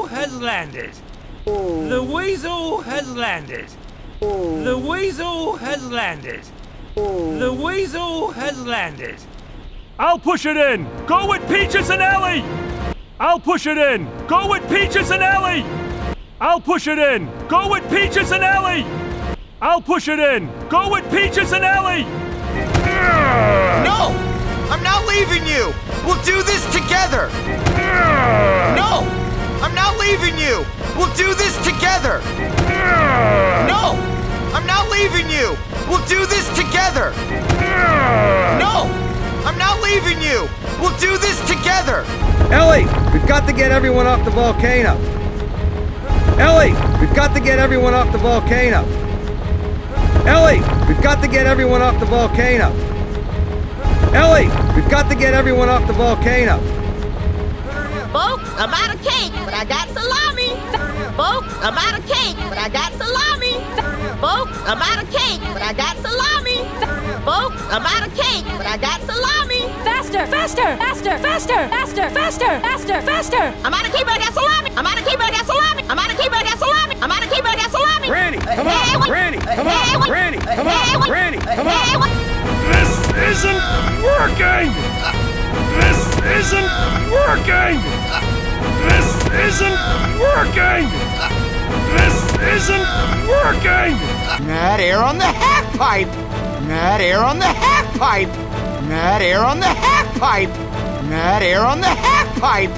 weasel has landed. The weasel has landed. The weasel has landed. The weasel has landed. I'll push it in. Go with Peaches and Ellie. I'll push it in. Go with Peaches and Ellie. I'll push it in. Go with Peaches and Ellie. I'll push it in. Go with Peaches and Ellie. No! I'm not leaving you! We'll do this together! No! I'm not leaving you! We'll do this together! No! I'm not leaving you! We'll do this together! No! I'm not leaving you! We'll do this together! Ellie, we've got to get everyone off the volcano. Ellie, we've got to get everyone off the volcano. Ellie, we've got to get everyone off the volcano. Ellie, we've got to get everyone off the volcano. Folks, I'm out of cake, but I got salami. Folks, I'm out of cake, but I got salami. Folks, I'm out of cake, but I got salami. Folks, I'm out of cake, but I got salami. Faster, faster, faster, faster, faster, faster, faster, faster. I'm out of cake, but I got salami. I'm out of cake, but I got salami. I'm out of cake, but I got salami. I'm out of cake, but I got salami. Granny, come on, Granny, come on, Granny, come on, Granny, come on. This isn't working! This isn't working! This isn't working! This isn't working! Mad air on the half pipe! Mad air on the half pipe! Mad air on the half pipe! Mad air on the half pipe!